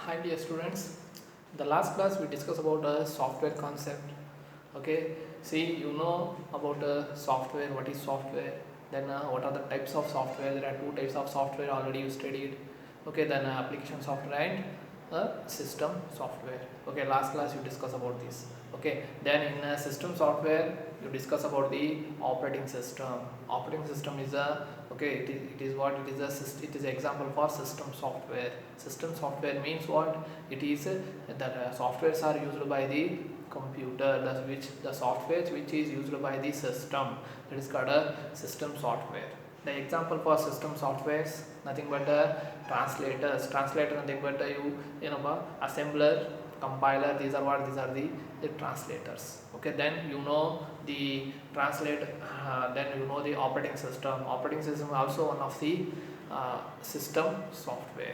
Hi dear students, the last class we discussed about a software concept. Okay, see you know about software, what is software, then what are the types of software. There are two types of software already you studied. Okay, then application software and system software. Okay, last class you discuss about this. Okay, then in system software you discuss about the operating system. Operating system is a it is what it is it is an example for system software. System software means what it is that softwares are used by the computer, the software which is used by the system, that is called a system software. The example for system softwares nothing but translators. Translator nothing but assembler, compiler. These are what these are the translators. Okay, then you know the translate. Then you know the operating system. Operating system also one of the system software.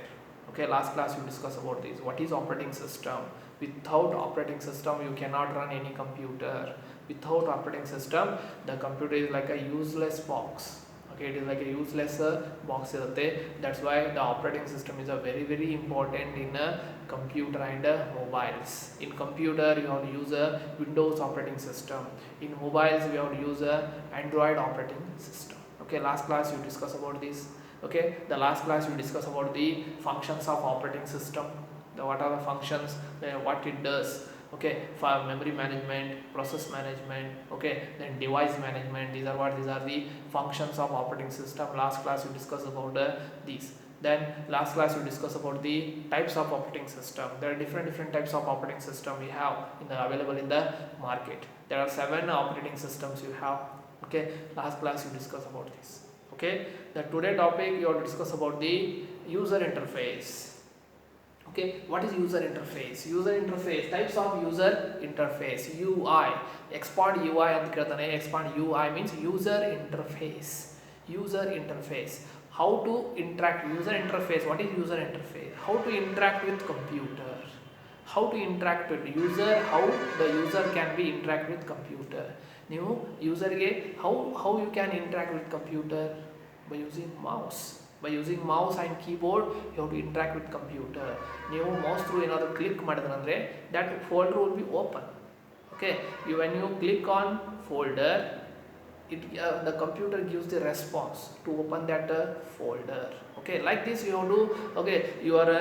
Okay, last class you discussed about this. What is operating system? Without operating system you cannot run any computer. Without operating system the computer is like a useless box. Okay, it is like a useless box irutte. That's why the operating system is a very important in a computer and mobiles. In computer you have to use a Windows operating system. In mobiles we have to use a Android operating system. Okay, last class you discuss about this. Okay, the last class you discuss about the functions of operating system. What are the functions, what it does. Okay, for memory management, process management, okay, then device management. These are the functions of operating system. Last class you discuss about these. Then last class you discuss about the types of operating system. There are different types of operating system we have available in the market. There are 7 operating systems you have. Okay, last class you discuss about this. Okay, the today topic you have to discuss about the user interface. Okay, what is user interface? User interface, types of user interface. UI, expand UI anta keltane. Expand UI means user interface. User interface, how to interact. User interface, what is user interface? How to interact with computer, how to interact with user, how the user can be interact with computer. New user ge how you can interact with computer? By using mouse. By using mouse and keyboard you have to interact with computer. New mouse through another click madidranದ್ರೆ that folder will be open. Okay, when you click on folder, the computer gives the response to open that folder. Okay, like this you have to, okay, you are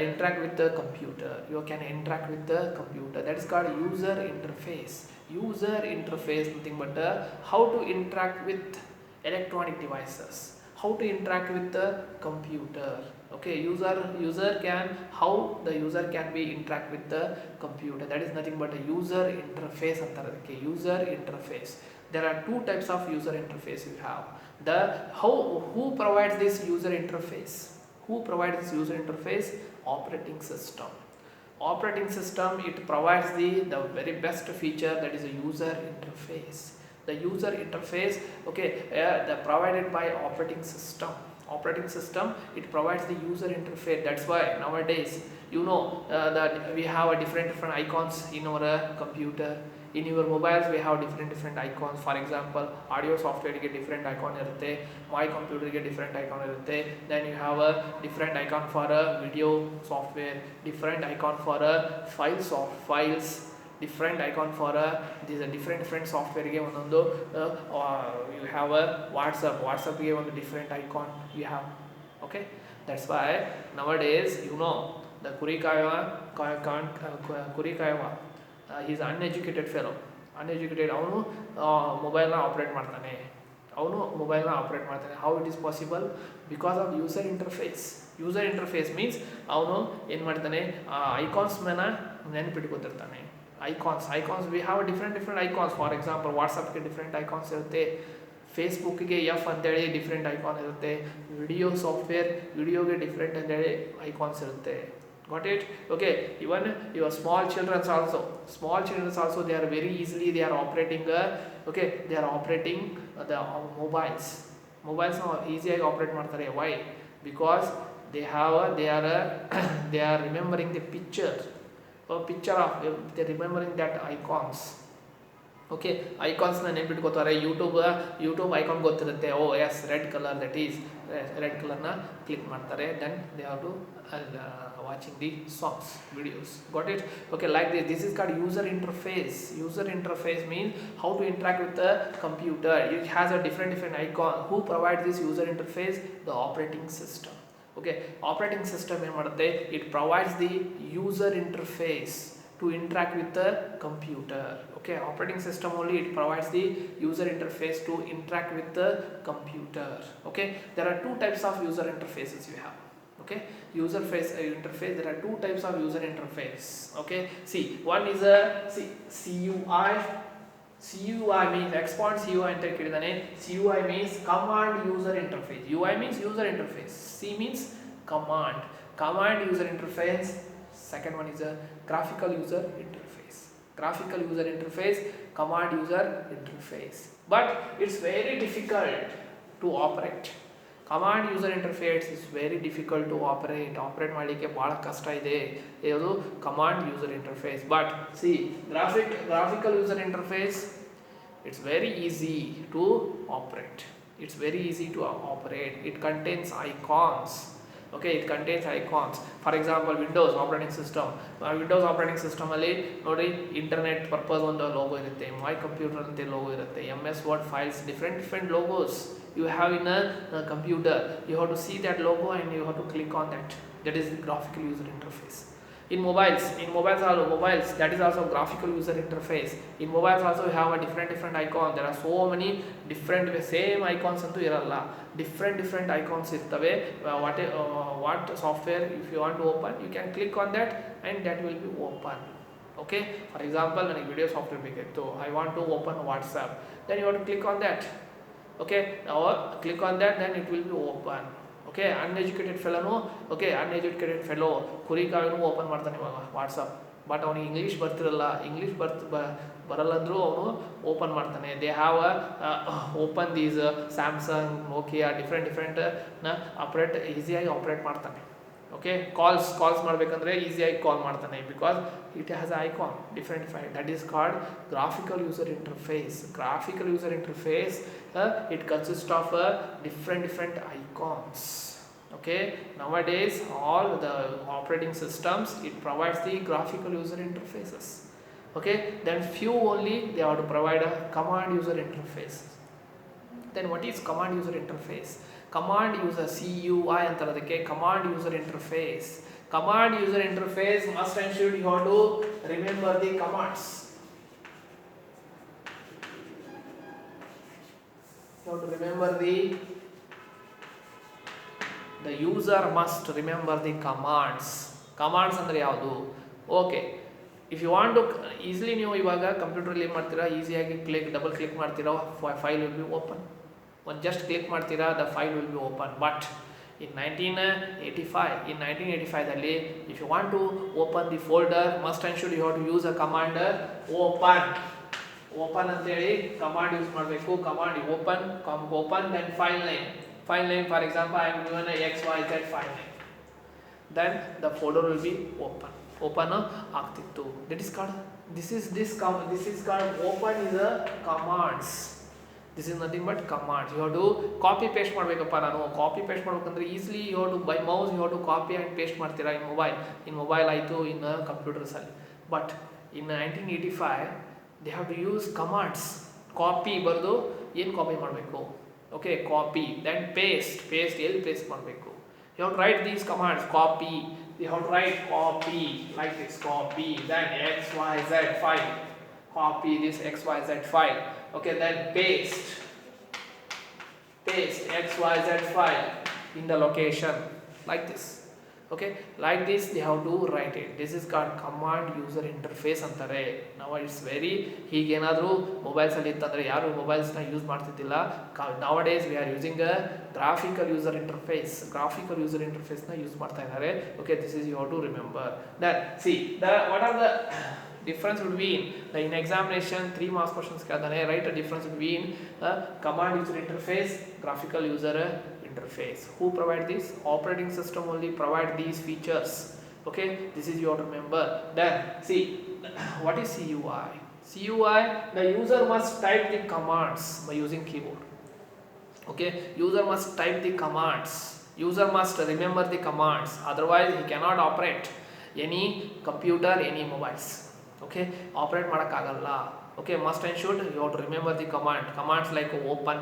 interact with the computer. You can interact with the computer. That is called user interface. User interface nothing but how to interact with electronic devices, how to interact with the computer. Okay, user can, how the user can be interact with the computer. That is nothing but a user interface antarade. Okay, user interface. There are two types of user interface you have. The who provides this user interface? Who provides this user interface? Operating system. Operating system, it provides the very best feature, that is a user interface. The user interface, okay, the provided by operating system. Operating system, it provides the user interface. That's why nowadays you know that we have a different icons in our computer. In your mobiles we have different icons. For example, audio software ಗೆ different icon irutte, my computer ಗೆ different icon irutte. Then you have a different icon for a video software, different icon for a files, different icon for these are different software ಗೆ ಒಂದೊಂದು you have a WhatsApp ಗೆ ಒಂದು different icon you have. Okay, that's why nowadays you know the ಕುರಿ ಕಾಯುವ he is uneducated fellow. Uneducated, ಅವನು ಮೊಬೈಲ್ನ operate ಮಾಡ್ತಾನೆ. How it is possible? Because of user interface. User interface means ಅವನು ಏನು ಮಾಡ್ತಾನೆ, ಐಕಾನ್ಸ್ ಮೇಲೆ ನೆನಪಿಟ್ಕೊತಿರ್ತಾನೆ. icons we have different icons. For example, WhatsApp ಗೆ different icons ಇರುತ್ತೆ, ಫೇಸ್ಬುಕ್ಗೆ ಎಫ್ ಅಂತೇಳಿ ಡಿಫ್ರೆಂಟ್ ಐಕಾನ್ ಇರುತ್ತೆ, ವಿಡಿಯೋ ಸಾಫ್ಟ್ವೇರ್ ವಿಡಿಯೋಗೆ ಡಿಫ್ರೆಂಟ್ ಅಂತೇಳಿ ಐಕಾನ್ಸ್ ಇರುತ್ತೆ. Got it? Okay, even your small children also they are very easily they are operating okay, they are operating the mobiles now easiಯಾಗಿ operate ಮಾಡ್ತಾರೆ. Why? Because they are remembering the picture of, they are remembering that icons. Okay ಐಕಾನ್ಸ್ನ ನೆನ್ಪಿಟ್ಕೋತಾರೆ. YouTube icon ಗೊತ್ತಿರುತ್ತೆ. Oh yes red colour, that is red ಕಲರ್ನ click ಮಾಡ್ತಾರೆ. Then they have to watching the songs, videos. Got it? Okay, like this is called user interface. User interface means how to interact with the computer. It has a different icon. Who provides this user interface? The operating system. Okay, operating system ಏನು ಮಾಡುತ್ತೆ? It provides the user interface to interact with the computer. Okay, operating system only it provides the user interface to interact with the computer. Okay, there are two types of user interfaces you have. Okay, user interface, there are two types of user interface. Okay, see, one is a CUI means expand CUI ಅಂತ ಕೇಳಿದಾನೆ. CUI means command user interface. UI means user interface. C means command user interface. Second one is a graphical user interface. Graphical user interface, command user interface. But it's very difficult to operate. Command user interface is very difficult to operate ಮಾಡಲಿಕ್ಕೆ ಬಹಳ ಕಷ್ಟ ಇದೆ. ಇದು command user interface. But see, graphical user interface, it's very easy to operate. It's very easy to operate. It contains icons. Okay, it contains icons. For example, Windows operating system ಅಲ್ಲಿ ನೋಡಿ internet purpose ಒಂದು logo ಇರುತ್ತೆ, ಮೈ computer ಅಂತ logo ಇರುತ್ತೆ, MS Word files, different logos you have in a computer. You have to see that logo and you have to click on that. That is the graphical user interface. In mobiles that is also graphical user interface. In mobiles also you have a different icon. There are so many different same icons antu iralla, different icons irtave. What software if you want to open, you can click on that and that will be open. Okay, for example ನನಗೆ video software ಬೇಕಿತ್ತು, I want to open WhatsApp, then you have to click on that. Okay, now click on that, then it will be open. Okay, uneducated fellow ಕುರಿಕಾವಿನೂ open ಮಾಡ್ತಾನೆ ಇವಾಗ WhatsApp. But ಅವನಿಗೆ ಇಂಗ್ಲೀಷ್ ಬರ್ತಿರಲ್ಲ, ಬರಲ್ಲ ಅಂದರೂ ಅವನು ಓಪನ್ ಮಾಡ್ತಾನೆ. They have open these Samsung, Nokia, different operate ಈಸಿಯಾಗಿ ಆಪ್ರೇಟ್ ಮಾಡ್ತಾನೆ. ಓಕೆ, ಕಾಲ್ಸ್ ಮಾಡಬೇಕಂದ್ರೆ ಈಸಿಯಾಗಿ ಕಾಲ್ ಮಾಡ್ತಾನೆ because it has icon different. That is called graphical user interface. Graphical user interface it consists of different icons. Okay, nowadays all the operating systems it provides the graphical user interfaces. Okay, then few only they have to provide a command user interface. Then what is command user interface? Command user CUI antaradake command user interface. Command user interface must and should you have to remember the commands. You have to remember the user must remember the commands ಅಂದ್ರೆ ಯಾವುದು? Okay, if you want to easily ನೀವು ಇವಾಗ ಕಂಪ್ಯೂಟರಲ್ಲಿ ಏನು ಮಾಡ್ತೀರಾ, ಈಸಿಯಾಗಿ double click ಮಾಡ್ತೀರಾ, file will be open. ಒಂದು ಜಸ್ಟ್ ಕ್ಲಿಕ್ ಮಾಡ್ತೀರಾ, the file will be open. But in 1985 ದಲ್ಲಿ if you want to open the folder, must and should you have to use a command open ಅಂತೇಳಿ command use ಮಾಡಬೇಕು. Command open then file name. For example, I am given a XYZ file name, then the folder will be open ಆಗ್ತಿತ್ತು. That is called this is called open is a commands. This is nothing but commands. You have to copy paste ಮಾಡಬೇಕಪ್ಪ. ನಾನು copy paste ಮಾಡಬೇಕಂದ್ರೆ easily you have to by mouse you have to copy and paste ಮಾಡ್ತೀರಾ in mobile ಆಯಿತು, in computers ಅಲ್ಲಿ. But in 1985 they have to use commands. Copy ಬರೆದು ಏನು copy ಮಾಡಬೇಕು? Okay, copy then paste ಎಲ್ಲಿ paste ಮಾಡಬೇಕು? You have to write these commands. Copy, you have to write copy like this, copy then XYZ file, copy this XYZ file. Okay, then paste XYZ file in the location like this. Okay, like this they have to write it. This is called command user interface ಅಂತಾರೆ. Now it's very ಹೀಗೇನಾದರೂ mobiles ಅಲ್ಲಿ ಇತ್ತಂದ್ರೆ ಯಾರು ಮೊಬೈಲ್ಸ್ನ use ಮಾಡ್ತಿದ್ದಿಲ್ಲ. nowadays we are using a graphical user interface. graphical user interface ನ use ಮಾಡ್ತಾ ಇದ್ದಾರೆ. Okay, this is you have to remember. Then see what are the difference between in examination 3 marks questions ಕೇಳ್ತಾನೆ. write a difference between command user interface, graphical user interface. Who provide this? Operating system only provide these features. Okay, this is you have to remember. Then see what is CUI. CUI, the user must type the commands by using keyboard. Okay, user must type the commands, user must remember the commands, otherwise he cannot operate any computer, any mobiles. Okay, operate madakagalla. Okay, must and should, you have to remember the commands like open,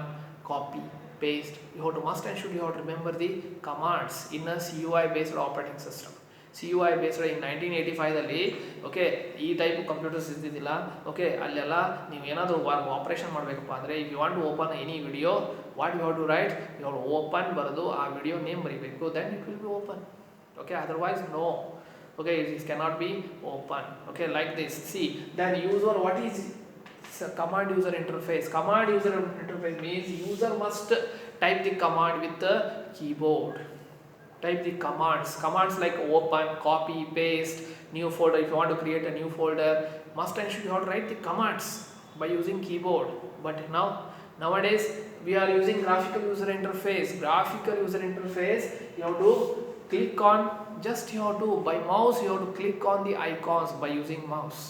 copy, paste. You have to must and should, you have to remember the commands in a CUI based operating system. CUI based in 1985 ದಲ್ಲಿ okay ಈ type computers ಇದ್ದಿದ್ದಿಲ್ಲ. Okay ಅಲ್ಲೆಲ್ಲ ನೀವು ಏನಾದರೂ operation ಮಾಡಬೇಕಪ್ಪ ಅಂದರೆ if you want to open any video, what you have to write, you have to open ಬರೆದು ಆ ವಿಡಿಯೋ ನೇಮ್ ಬರೀಬೇಕು, then it will be open. Okay, otherwise no. Okay, it cannot be open. Okay, like this. See, then user, what is command user interface? Command user interface means user must type the command with the keyboard. Type the commands like open, copy, paste, new folder. If you want to create a new folder, must and should, you have to write the commands by using keyboard. But nowadays we are using graphical user interface. Graphical user interface, you have to click on, just you have to, by mouse you have to click on the icons by using mouse.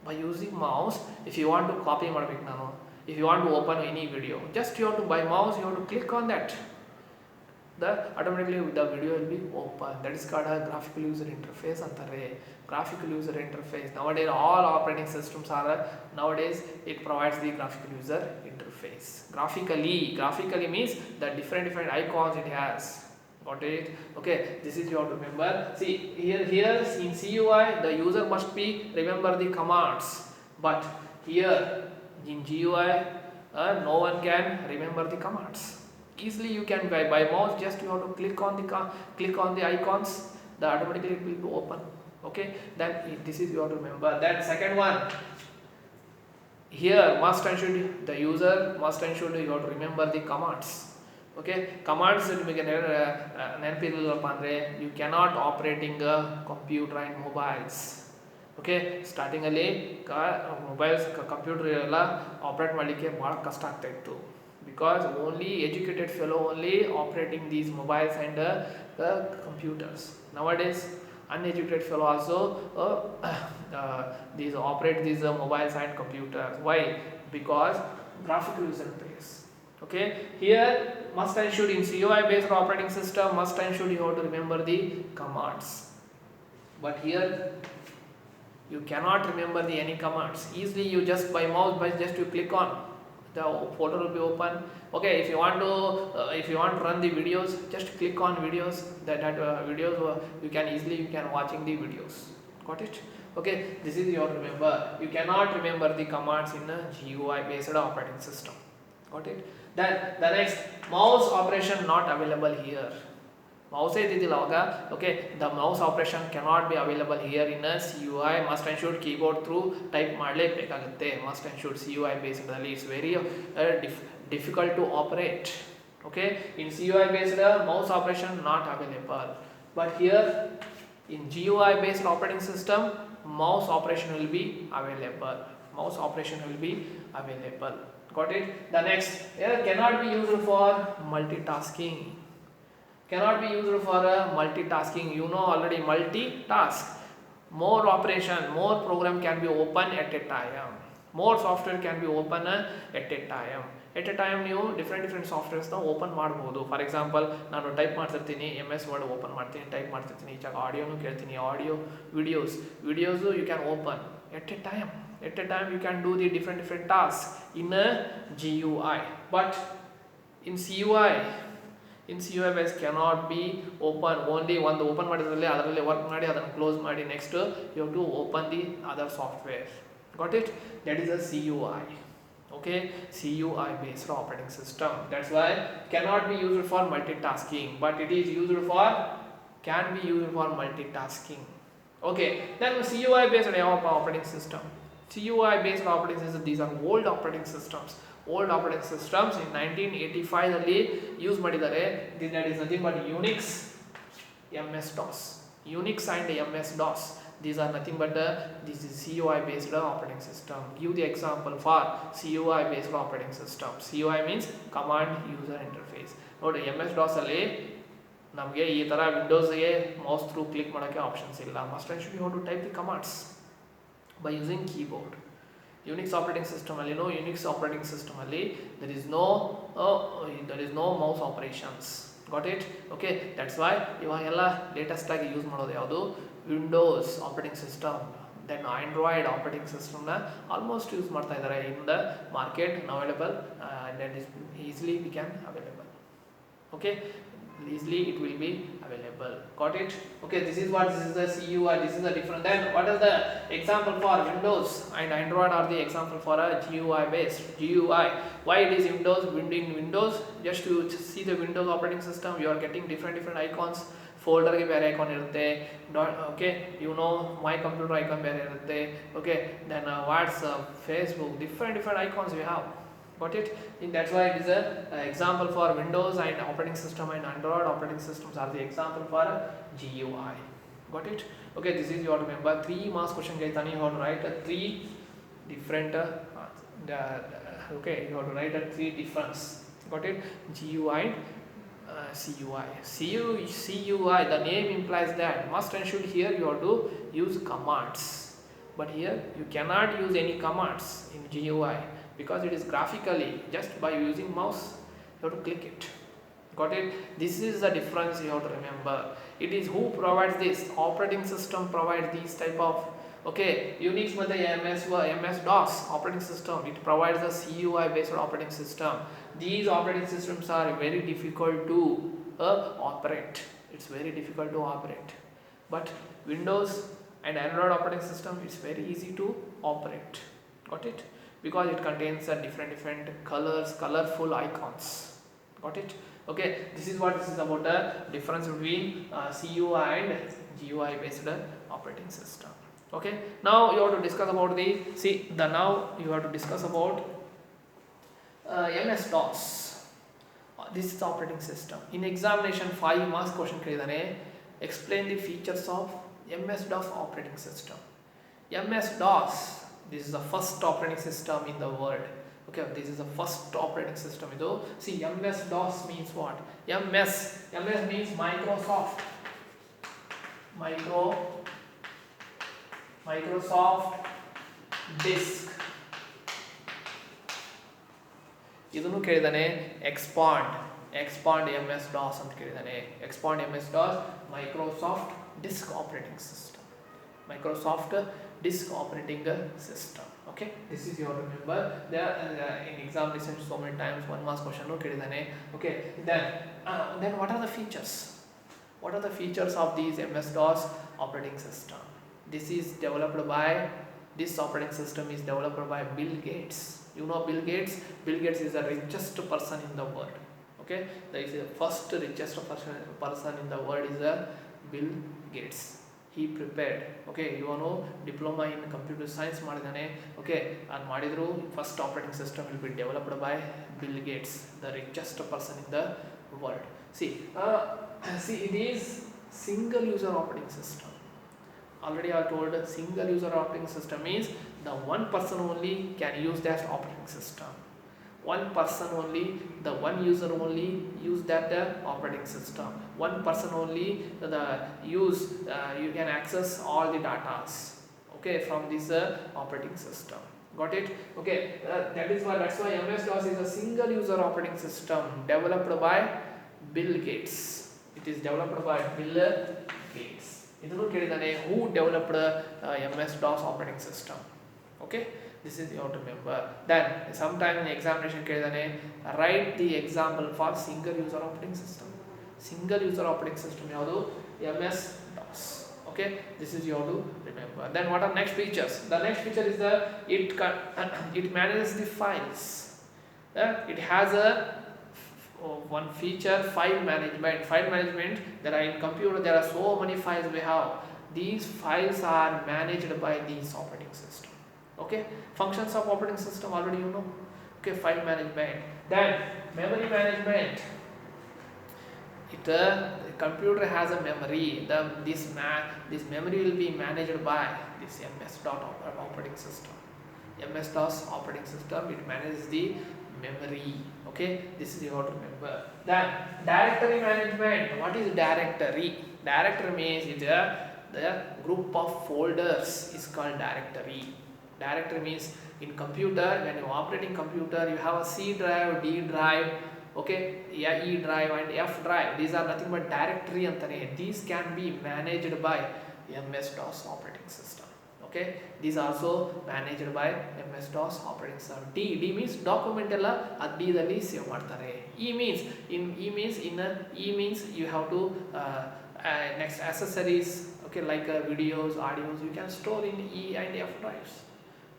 By using mouse, if you want to copy ಮಾಡಬೇಕು ನಾನು, if you want to open any video, just you have to, by mouse you have to click on that, the automatically the video will be open. That is called a graphical user interface ಅಂತಾರೆ. Graphical user interface, nowadays all operating systems are, nowadays it provides the graphical user interface. Graphically means the different icons it has. Got it? Okay, this is you have to remember. See, here in CUI the user must be remember the commands, but here in GUI no one can remember the commands. Easily you can by mouse, just you have to click on the icons, the automatically it will be open. Okay, then this is you have to remember. Then second one, here must and should, the user must and should, you have to remember the commands. Okay, commands ನಿಮಗೆ ನೆನಪಿರಲಿಲ್ಲಪ್ಪ ಅಂದರೆ you cannot operating a computer and mobiles. Okay, ಸ್ಟಾರ್ಟಿಂಗಲ್ಲಿ mobiles computer ಎಲ್ಲ operate ಮಾಡಲಿಕ್ಕೆ ಭಾಳ ಕಷ್ಟ ಆಗ್ತಾಯಿತ್ತು, because only educated fellow only operating these mobiles and the computers. Nowadays uneducated fellow also these operate these mobiles and computers. Why? Because graphical user interface. Okay, here must and should, in CUI based operating system, must and should, you have to remember the commands, but here you cannot remember the any commands. Easily you just by mouse, by just you click on, the folder will be open. Okay, if you want to run the videos, just click on videos, that videos you can easily watching the videos. Got it? Okay, this is your remember. You cannot remember the commands in a GUI based operating system. Got it? Then the next, mouse operation not available here. Mouse ಇದ್ದಿದ್ದಿಲ್ಲ ಅವಾಗ. Okay, the mouse operation cannot be available here in a CUI. Must and should keyboard through type ಮಾಡಲೇಬೇಕಾಗುತ್ತೆ. Must and should CUI based ಅಲ್ಲಿ it's very difficult to operate. Okay, in CUI based mouse operation not available, but here in GUI based operating system mouse operation will be available. Mouse operation will be available. Got it? The next, here cannot be used for multitasking. Cannot be used for multitasking. You know already, multitask, more operation, more program can be open at a time, more software can be open at a time. At a time ನೀವು different ಸಾಫ್ಟ್ವೇರ್ಸ್ನ open ಮಾಡ್ಬೋದು. For example, ನಾನು type ಮಾಡ್ತಿರ್ತೀನಿ, MS word open ಮಾಡ್ತೀನಿ, type ಮಾಡ್ತಿರ್ತೀನಿ, ಈಚಾಗ ಆಡಿಯೋನು ಕೇಳ್ತೀನಿ, audio videos you can open at a time. At a time you can do the different tasks in a GUI, but in CUI base cannot be open. Only ಒಂದು open ಮಾಡಿದ್ರಲ್ಲಿ ಅದರಲ್ಲಿ work ಮಾಡಿ ಅದನ್ನು close ಮಾಡಿ next you have to open the other software. Got it? That is a CUI. Okay, CUI based operating system. That's why cannot be used for multitasking, but it is used for, can be used for multitasking. Okay, then CUI based operating system. CUI based operating system, these are old operating systems. Old operating systems in 1985 ಅಲ್ಲಿ use ಮಾಡಿದ್ದಾರೆ. That is nothing but Unix, MS-DOS. Unix and MS-DOS. These are nothing but this is CUI based operating system. Give the example for CUI based operating system. CUI means command user interface. ನೋಡಿ, MS-DOS ಅಲ್ಲಿ ನಮಗೆ ಈ ಥರ ವಿಂಡೋಸ್ಗೆ mouse through click ಮಾಡೋಕ್ಕೆ options ಇಲ್ಲ. Must and should you have to type the commands by using keyboard. Unix operating system ಅಲ್ಲಿ Unix operating system ಅಲ್ಲಿ there is no mouse operations. Got it? Okay, that's why ಇವಾಗೆಲ್ಲ latest ಆಗಿ use ಮಾಡೋದು ಯಾವುದು Windows operating system, then Android operating ಸಿಸ್ಟಮ್ನ almost use ಮಾಡ್ತಾ ಇದ್ದಾರೆ in the market available, that is easily we can available. Okay, easily it will be available. Got it? Okay, this is the CUI, this is the different. Then what is the example for Windows and Android are the example for a GUI based GUI. Why it is Windows? In Windows, just to see the Windows operating system, you are getting different icons. Folder ಗೆ ಬೇರೆ icon ಇರುತ್ತೆ, okay, my computer icon ಬೇರೆ ಇರುತ್ತೆ, okay, then WhatsApp, Facebook, different icons we have. Got it? That's why it is a example for Windows and operating system, and Android operating systems are the example for GUI. Got it? Okay, this is you have to remember 3 marks question gaitani, you have to write 3 different okay, you have to write 3 difference. Got it? GUI, CUI. CUI, the name implies that must and should, here you have to use commands, but here you cannot use any commands in GUI because it is graphically, just by using mouse you have to click it. Got it? This is the difference you have to remember. It is who provides this? Operating system provides these type of, okay, Unix with the MS-DOS operating system, it provides a CUI based operating system. These operating systems are very difficult to operate. It's very difficult to operate. But Windows and Android operating system is very easy to operate. Got it? Because it contains different colors, colorful icons. Got it? Okay, this is about the difference between CUI and GUI based operating system. Okay, now you have to discuss about now you have to discuss about MS-DOS. This is the operating system. In examination 5 marks question ಕೇಳಿದಾನೆ, explain the features of MS-DOS operating system. MS-DOS, this is the first operating system in the world. Okay, this is the first operating system. See, MS-DOS means what? MS means Microsoft disk. ಇದನ್ನು ಕೇಳಿದಾನೆ, expand MS-DOS ಅಂತ ಕೇಳಿದಾನೆ. expand MS-DOS, Microsoft disk operating system. Microsoft disk operating system. Okay, this is you have to remember. There in examination so many times 1 marks question ಕೇಳಿದಾನೆ. Okay, then what are the features? What are the features of these MS-DOS operating system? This operating system is developed by Bill Gates. You know Bill Gates? Bill Gates is the richest person in the world. Okay, the first richest person in the world is Bill Gates. He prepared, okay, diploma in computer science ಮಾಡಿದಾನೆ. Okay, and ಮಾಡಿದ್ರು first operating system will be developed by Bill Gates, the richest person in the world. See, it is single user operating system. Already I told, single user operating system means the one person only can use that operating system. One person only, the one user only use that operating system. One person only you can access all the datas, okay, from this operating system. Got it? Okay, that's why MS-DOS is a single user operating system developed by Bill Gates. It is developed by Bill Gates. ಇದನ್ನು ಕೇಳಿದಾನೆ, who developed MS-DOS operating system. Okay, this is you have to remember. Then sometime in examination ಕೇಳಿದಾನೆ, write the example for single user operating system. Single user operating system ಯಾವುದು? MS-DOS. Okay, this is you have to remember. Then what are next features? The next feature is it manages the files. It has one feature, file management. There are in computer, there are so many files we have. These files are managed by this operating system. Okay, functions of operating system already you know. Okay, file management. Then memory management. The computer has a memory. This memory will be managed by this MS-DOS operating system. MS-DOS operating system, it manages the memory. Okay, this is you have to remember. Then directory management. What is directory? Directory means the group of folders is called directory. Directory means in computer, when you operating computer, you have a C drive, D drive, okay, yeah, E drive and F drive. These are nothing but directory antane. These can be managed by MS-DOS operating system. Okay, these are also managed by MS-DOS operating system. D means document ella ad D dalli save ಮಾಡ್ತಾರೆ. E means you have to next accessories, okay, like videos, audios, you can store in E and F drives.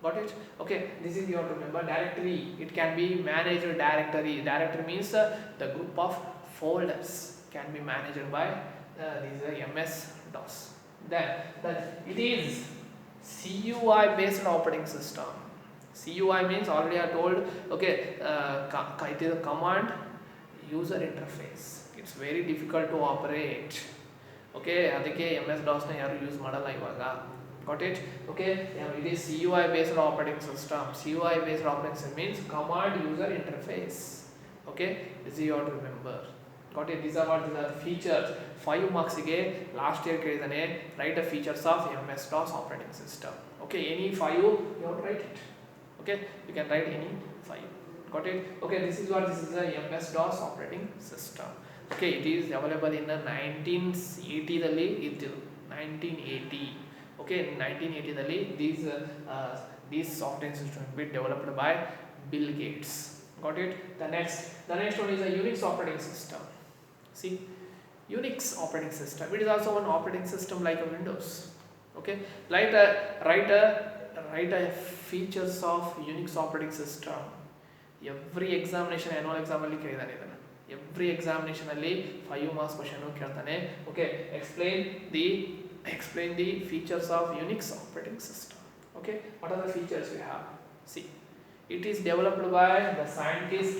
Got it? Okay, this is you have to remember. Directory, it can be managed directory. Directory means the group of folders can be managed by these MS-DOS. Then it is CUI based operating system. CUI means already I told, okay, it is a command user interface. It's very difficult to operate. Okay, ಅದಕ್ಕೆ MS-DOS ನ ಯಾರು use ಮಾಡಲ್ಲ ಇವಾಗ. Got it? Okay, it is CUI based operating system. CUI based operating system means command user interface. Okay, this you have to remember. Got it? These are what the features. 5 marks ಗೆ last year ಕೇಳಿದಾನೆ, write the features of MS-DOS operating system. Okay, any 5 you have to write it. Okay, you can write any 5. Got it? Okay, this is the MS-DOS operating system. Okay, it is available in the 1980 ದಲ್ಲಿ ಇತ್ತು. 1980. Okay, in 1980 ದಲ್ಲಿ these software systems been developed by Bill Gates. Got it? The next one is a Unix operating system. See, Unix operating system, it is also one operating system like a Windows. Okay, write a features of Unix operating system. Every examination, annual exam ಅಲ್ಲಿ ಕೇಳಿದಾನೆ ಇದನ್ನ. Every examination ಅಲ್ಲಿ 5 marks question ಕೇಳ್ತಾನೆ. Okay, explain the features of Unix operating system. Okay, what are the features we have? See, it is developed by the scientist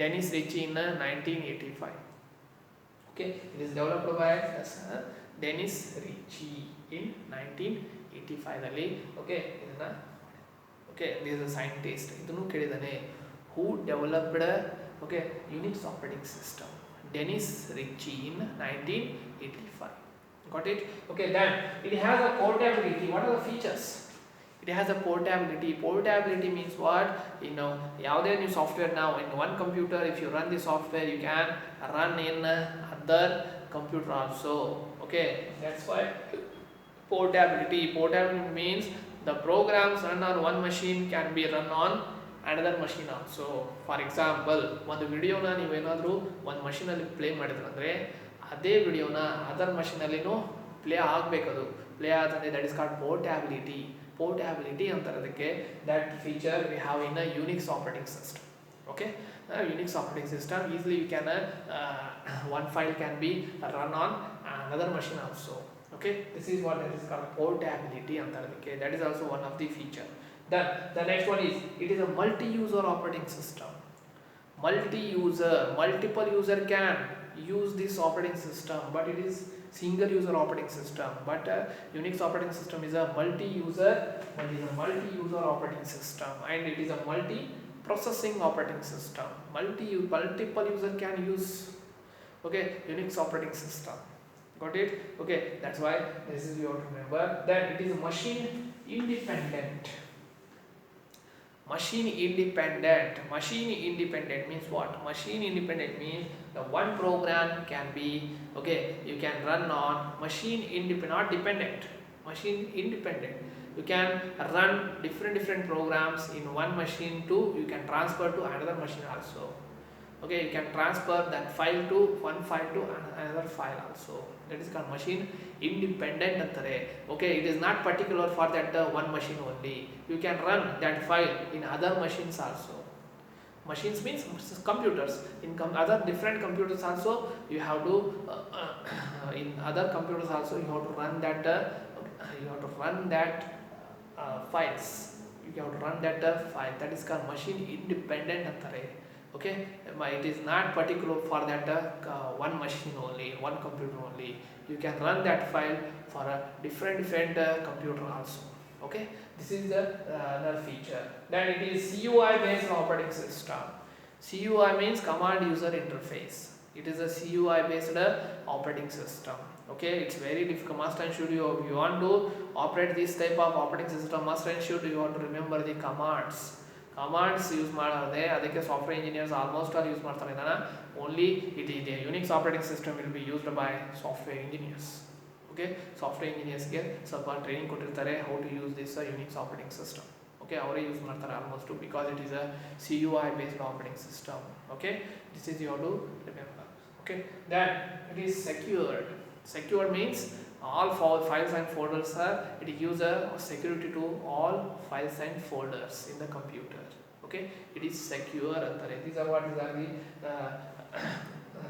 Dennis Ritchie in 1985. Okay, it is developed by Dennis Ritchie in 1985 ಅಲ್ಲಿ. Okay, ಇದನ್ನ this is a scientist. ಇದನ್ನು ಕೇಳಿದಾನೆ, who developed Unix operating system? Dennis Ritchie in 1985. Got it? Okay, then it has a portability. What are the features? It has a portability. Portability means what? ಯಾವುದೇ new software now in one computer, if you run the software, you can run in other computer also. Okay, that's why portability means the programs run on one machine can be run on another machine also. For example, ಒಂದು ವಿಡಿಯೋನ ನೀವೇನಾದರೂ ಒಂದು ಮಷೀನಲ್ಲಿ play ಮಾಡಿದ್ರಂದರೆ ಅದೇ ವಿಡಿಯೋನ other ಮಷೀನಲ್ಲಿನೂ play ಆಗಬೇಕದು. Play ಆದಂದರೆ ದಟ್ ಇಸ್ ಕಾಲ್ಡ್ ಪೋರ್ಟಬಿಲಿಟಿ ಅಂತಾರೆ ಅದಕ್ಕೆ. That feature we have in a Unix operating system. Okay, Unix operating system easily you can one file can be run on another machine also. Okay, this is what that is called portability anತಾರೆ ಅದಕ್ಕೆ. That is also one of the feature. Then the next one is, it is a multi-user operating system. Multiple user can use this operating system, but it is single user operating system. But Unix operating system is a multi-user operating system, and it is a multi-processing operating system. Multiple user can use Unix operating system. Got it? Okay, that's why this is you have to remember that it is machine independent. Machine independent means what? Machine independent means the one program can be you can run on machine independent, not dependent. Machine independent. You can run different programs in one machine to you can transfer to another machine also. Okay, you can transfer that file to one file to another file also. That is called machine independent antare. Okay, it is not particular for that one machine only. You can run that file in other machines also. Machines means computers. In other different computers also you have to in other computers also you have to run that files. You have to run that file. That is called machine independent antare. Okay, it is not particular for that one machine only, one computer only. You can run that file for a different computer also. Okay, this is the another feature. Then it is CUI based operating system. CUI means command user interface. It is a CUI based operating system. Okay, it's very difficult. Must and should you want to operate this type of operating system, must and should you want to remember the commands use ಮಾಡದೆ ಅದಕ್ಕೆ software engineers almost all use ಮಾಡ್ತಾರೆ ಇದನ್ನ. Only it ಇದೆ Unix operating system will be used by software engineers. Okay, software ಇಂಜಿನಿಯರ್ಸ್ಗೆ ಸ್ವಲ್ಪ training ಕೊಟ್ಟಿರ್ತಾರೆ how to use this Unix operating system. Okay, ಅವರೇ use ಮಾಡ್ತಾರೆ almost because it is a CUI based operating system. Okay, this is you have to remember. Okay, then it is secured. Secured means all files and folders are, it gives a security to all files and folders in the computer. Okay, it is secure antare. These are what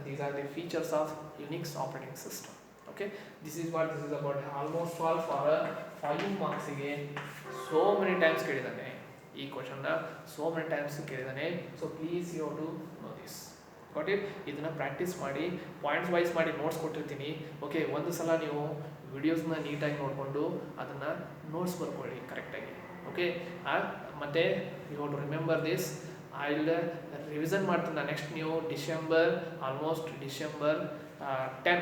these are the features of Unix operating system. Okay, this is what this is about. Almost all for 5 marks again. So many times kedidane ee question na, so many times kedidane. So please you have to know this. Got it. ಇದನ್ನು practice ಮಾಡಿ points wise ಮಾಡಿ notes ಕೊಟ್ಟಿರ್ತೀನಿ. Okay, ಒಂದು ಸಲ ನೀವು ವಿಡಿಯೋಸ್ನ ನೀಟಾಗಿ ನೋಡಿಕೊಂಡು ಅದನ್ನು ನೋಟ್ಸ್ ಬರ್ಕೊಳ್ಳಿ ಕರೆಕ್ಟಾಗಿ. ಓಕೆ, ಮತ್ತು you have to remember this. I will revision ಮಾಡ್ತೀನಿ ನೆಕ್ಸ್ಟ್. ನೀವು almost December 10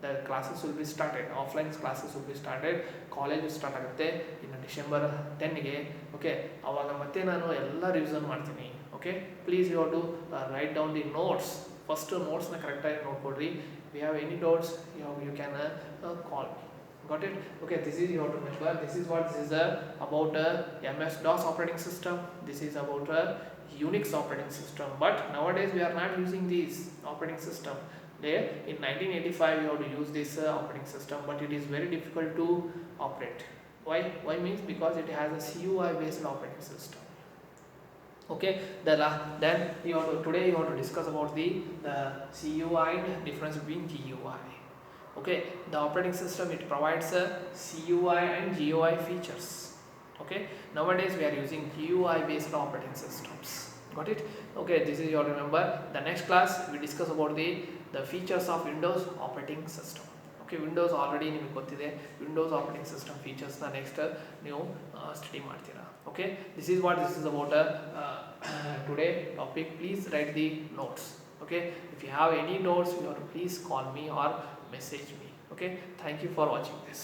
the classes will be started, offline classes will be started, college start ಆಗುತ್ತೆ ಇನ್ನು ಡಿಸೆಂಬರ್ 10ಗೆ. ಓಕೆ, ಆವಾಗ ಮತ್ತೆ ನಾನು ಎಲ್ಲ ರಿವಿಷನ್ ಮಾಡ್ತೀನಿ. Okay, please you have to write down the notes. First ನೋಟ್ಸ್ನ ಕರೆಕ್ಟಾಗಿ ನೋಡ್ಕೊಡ್ರಿ. We have any doubts you can call me. Got it? Okay, this is you have to remember. This is what this is about MS-DOS operating system. This is about Unix operating system. But nowadays we are not using this operating system. There in 1985 you have to use this operating system, but it is very difficult to operate. Why means because it has a CUI based operating system. Okay, then today you have to discuss about the CUI and difference between GUI. Okay, the operating system, it provides a CUI and GUI features. Okay, nowadays we are using GUI based operating systems. Got it? Okay, this is your remember. The next class we discuss about the features of Windows operating system. Okay, Windows already ನಿಮಗೆ ಗೊತ್ತಿದೆ. Windows operating system features ನ next ನೀವು study ಮಾಡ್ತೀರಾ. Okay, this is what this is about today topic. Please write the notes. Okay, if you have any doubts you have to please call me or message me. Okay, thank you for watching this.